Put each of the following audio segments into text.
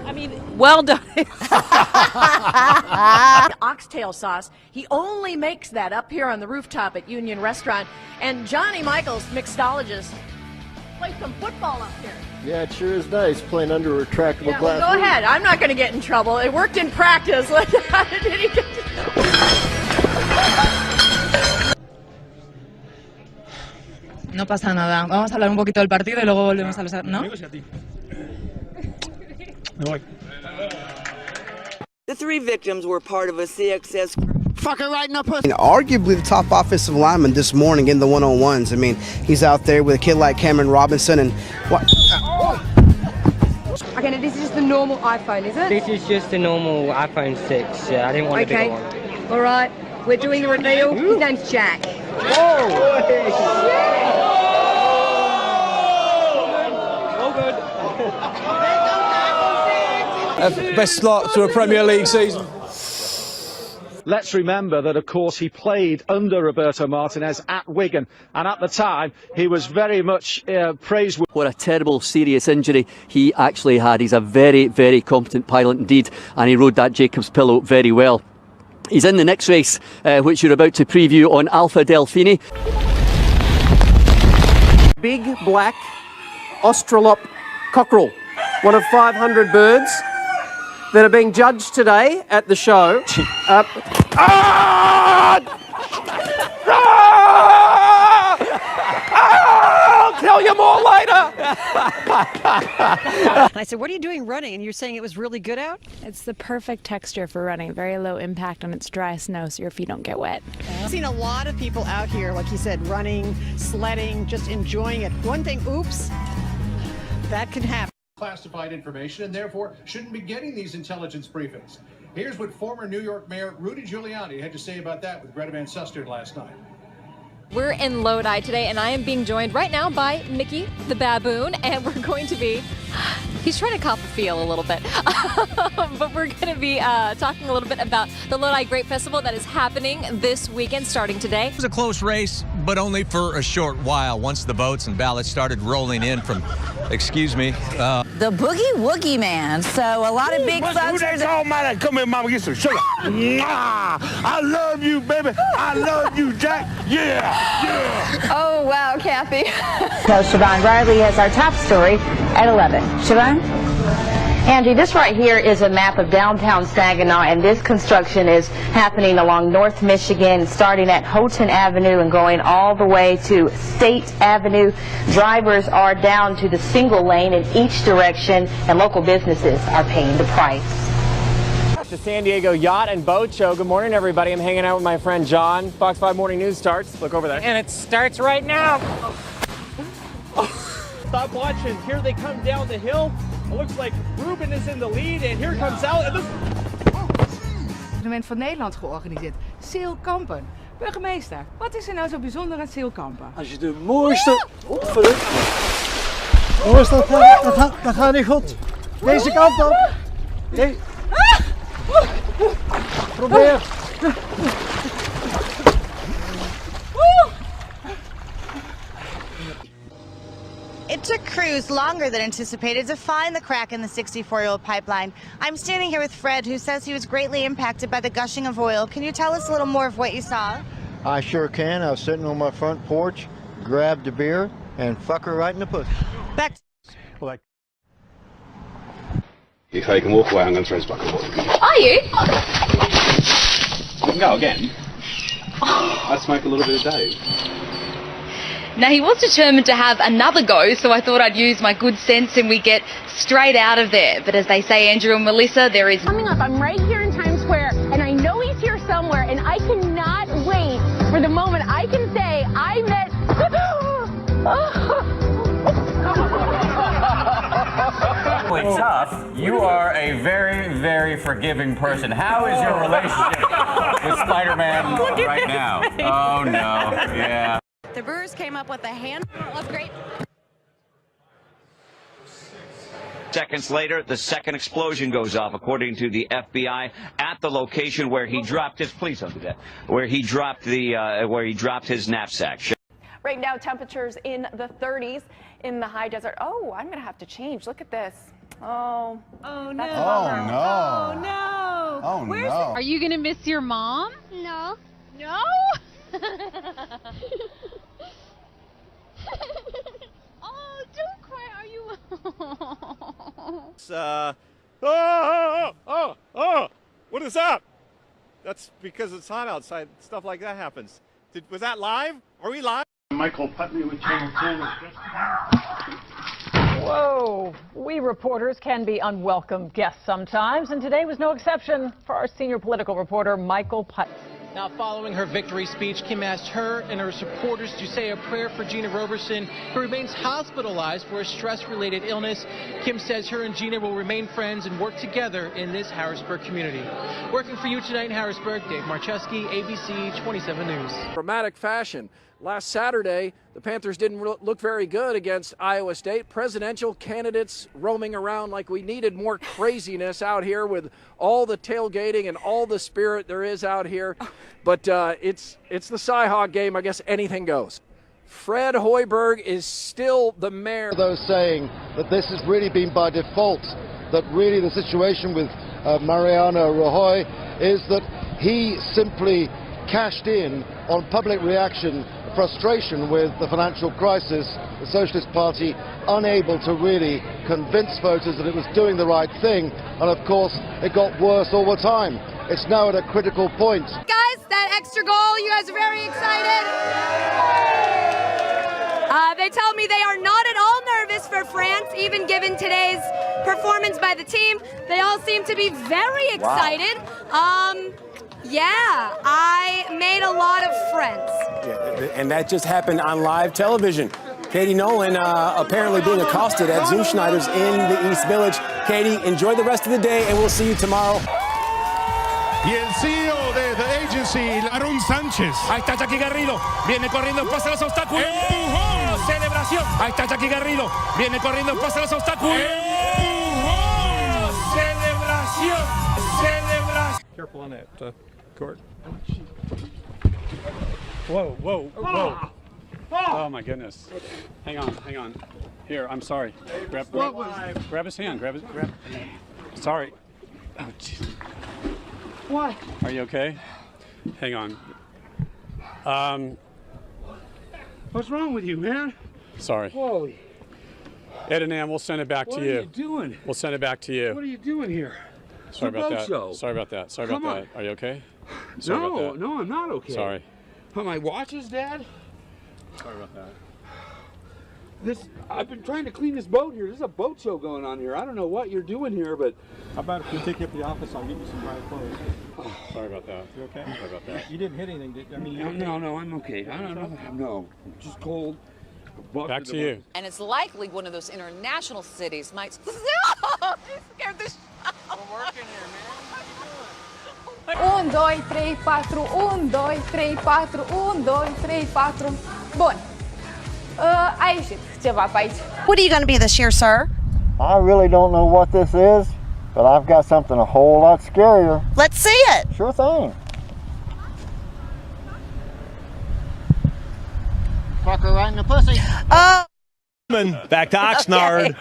I mean, well done. Oxtail sauce. He only makes that up here on the rooftop at Union Restaurant. And Johnny Michaels, mixologist, plays some football up here. Yeah, it sure is nice playing under a retractable glass. Well, go ahead. I'm not going to get in trouble. It worked in practice. How did he get No pasa nada. Vamos a hablar un poquito del partido y luego volvemos a los... ¿No? The three victims were part of a CXS fucker right in the pussy. Arguably the top offensive lineman this morning in the one-on-ones. I mean, he's out there with a kid like Cameron Robinson and what? Okay, now this is just the normal iPhone, is it? This is just a normal iPhone 6. Yeah, I didn't want a bigger one. All right, we're doing the reveal. His name's Jack. Best start to a Premier League season. Let's remember that, of course, he played under Roberto Martinez at Wigan, and at the time he was very much praised. What a terrible, serious injury he actually had. He's a very, very competent pilot indeed, and he rode that Jacob's pillow very well. He's in the next race, which you're about to preview on Alpha Delfini. Big black Australop cockerel, one of 500 birds that are being judged today at the show. I'll tell you more later. I said, what are you doing running? And you're saying it was really good out? It's the perfect texture for running. Very low impact on its dry snow so your feet don't get wet. I've seen a lot of people out here, like you said, running, sledding, just enjoying it. One thing, oops, that can happen. Classified information and therefore shouldn't be getting these intelligence briefings. Here's what former New York Mayor Rudy Giuliani had to say about that with Greta Van Susteren last night. We're in Lodi today, and I am being joined right now by Mickey the baboon, and we're going to be, he's trying to cop a feel a little bit, but we're going to be talking a little bit about the Lodi Grape Festival that is happening this weekend, starting today. It was a close race, but only for a short while once the votes and ballots started rolling in from, excuse me. The Boogie Woogie Man. So a lot of big folks are... Come here, mama, get some sugar. I love you, baby. I love you, Jack. Yeah. Oh, wow, Kathy. So Siobhan Riley has our top story at 11. Siobhan? Angie, this right here is a map of downtown Saginaw, and this construction is happening along North Michigan, starting at Houghton Avenue and going all the way to State Avenue. Drivers are down to the single lane in each direction, and local businesses are paying the price. The San Diego Yacht and Boat Show. Good morning, everybody. I'm hanging out with my friend John. Fox 5 Morning News starts. Look over there. And it starts right now. Stop watching. Here they come down the hill. It looks like Ruben is in the lead, and here comes Al. Het evenement van Nederland georganiseerd. Zeilkampen. Burgemeester, wat is er nou zo bijzonder aan zeilkampen? Als je de mooiste... dat gaat niet goed. Deze kant op. Nee. Probeer. It took crews longer than anticipated to find the crack in the 64-year-old pipeline. I'm standing here with Fred, who says he was greatly impacted by the gushing of oil. Can you tell us a little more of what you saw? I sure can. I was sitting on my front porch, grabbed a beer, and fuck her right in the pussy. Back to If I can walk away, I'm going to throw this back and forth. Are you? You can go again. I smoke a little bit a day. Now, he was determined to have another go, so I thought I'd use my good sense and we get straight out of there. But as they say, Andrew and Melissa, there is... Coming up, I'm right here in Times Square, and I know he's here somewhere, and I cannot wait for the moment I can say I met... Tough. You are a very, very forgiving person. How is your relationship with Spider-Man right now? Oh, no. Yeah. The Brewers came up with a handful of great... Seconds later, the second explosion goes off, according to the FBI, at the location where he dropped his... Please don't do that. Where he dropped his knapsack. Right now, temperatures in the 30s in the high desert. Oh, I'm going to have to change. Look at this. Oh. Oh, no. That's a bummer. Oh, no. Oh, Where's no. Are you going to miss your mom? No. No? Oh, don't cry. Are you? What is up? That's because it's hot outside. Stuff like that happens. Was that live? Are we live? Michael Putney with Channel 10. Whoa, we reporters can be unwelcome guests sometimes, and today was no exception for our senior political reporter, Michael Putney. Now, following her victory speech, Kim asked her and her supporters to say a prayer for Gina Roberson, who remains hospitalized for a stress-related illness. Kim says her and Gina will remain friends and work together in this Harrisburg community. Working for you tonight in Harrisburg, Dave Marcheski, ABC 27 News. Dramatic fashion. Last Saturday, the Panthers didn't look very good against Iowa State. Presidential candidates roaming around like we needed more craziness out here with all the tailgating and all the spirit there is out here. But it's the Cy-Hawk game. I guess anything goes. Fred Hoiberg is still the mayor. Those saying that this has really been by default, that really the situation with Mariano Rajoy is that he simply cashed in on public reaction, frustration with the financial crisis, the Socialist Party unable to really convince voters that it was doing the right thing, and of course it got worse all the time. It's now at a critical point. Guys, that extra goal, you guys are very excited. They tell me they are not at all nervous for France, even given today's performance by the team. They all seem to be very excited. Wow. Yeah, I made a lot of friends. Yeah, and that just happened on live television. Katie Nolan apparently being accosted at Zoom Schneider's in the East Village. Katie, enjoy the rest of the day, and we'll see you tomorrow. Y el CEO de The Agency, Aaron Sánchez. Ahí está Jackie Garrido. Viene corriendo, pasa los obstáculos. ¡Empujón! Celebración. Ahí está Jackie Garrido. Viene corriendo, pasa los obstáculos. ¡Empujón! Celebración. Celebración. Careful on that court. Whoa, whoa, whoa. Oh my goodness. Hang on. Here, I'm sorry. Grab his hand. Grab. Sorry. Oh, jeez. What? Are you okay? Hang on. What's wrong with you, man? Sorry. Whoa. Ed and Ann, we'll send it back to you. What are you doing? We'll send it back to you. What are you doing here? Sorry about that. Show. Sorry about that. Sorry Come about on. that. Are you okay? Sorry about that. No, I'm not okay. Sorry. Are my watches, Dad? Sorry about that. I've been trying to clean this boat here. There's a boat show going on here. I don't know what you're doing here, but How about if we take you up to the office, I'll get you some dry clothes. Oh, sorry about that. You okay? Sorry about that. You didn't hit anything, did you? I mean, no, I'm okay. I don't know. No, I'm just cold. Back to you. And it's likely one of those international cities might. No! You scared the shit out. We're working here, man. 1, 2, 3, 4, 1, 2, 3, 4, 1, 2, 3, 4. Bun. A ieșit ceva pe aici. What are you going to be this year, sir? I really don't know what this is, but I've got something a whole lot scarier. Let's see it. Sure thing. Fuck her right in the pussy. Back to Oxnard.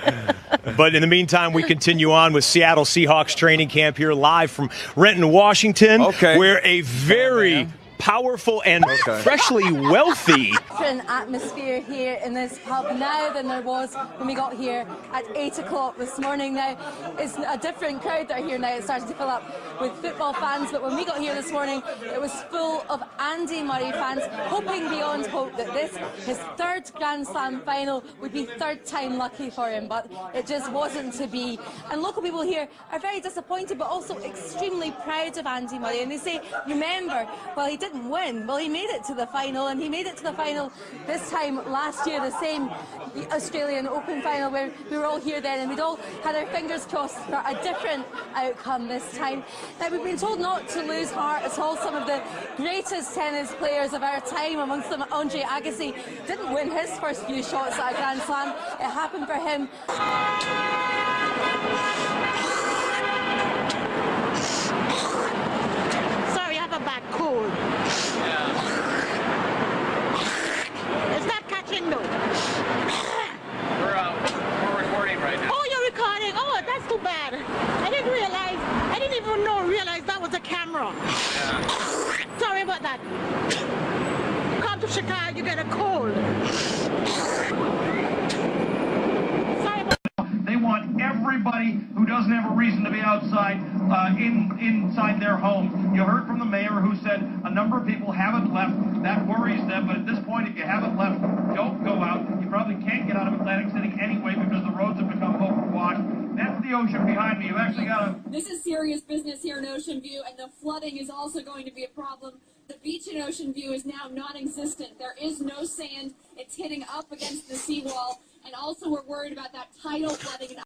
But in the meantime, we continue on with Seattle Seahawks training camp here live from Renton, Washington, where a very powerful and freshly wealthy Different atmosphere here in this pub now than there was when we got here at 8 o'clock this morning. Now it's a different crowd that are here now. It's starting to fill up with football fans, but when we got here this morning it was full of Andy Murray fans, hoping beyond hope that this, his third Grand Slam final, would be third time lucky for him, but it just wasn't to be. And local people here are very disappointed but also extremely proud of Andy Murray, and they say, remember, well, he didn't win, well, he made it to the final, and he made it to the final this time last year, the same Australian Open final where we were all here then and we'd all had our fingers crossed for a different outcome this time. Now, we've been told not to lose heart at all. Some of the greatest tennis players of our time, amongst them Andre Agassi, didn't win his first few shots at a Grand Slam. It happened for him. Sorry, I have a bad cold. It's not catching though. We're recording right now. Oh, you're recording? Oh, Oh, that's too bad. I didn't even realize that was a camera. Sorry about that. Come to Chicago, you get a cold. Sorry about They want everybody who doesn't have a reason to be outside inside their homes. You heard from the mayor who said a number of people haven't left. That worries them, but at this point, if you haven't left, don't go out. You probably can't get out of Atlantic City anyway because the roads have become overwashed. That's the ocean behind me. You've actually got a... This is serious business here in Ocean View, and the flooding is also going to be a problem. The beach in Ocean View is now non-existent. There is no sand. It's hitting up against the seawall. And also we're worried about that tidal flooding.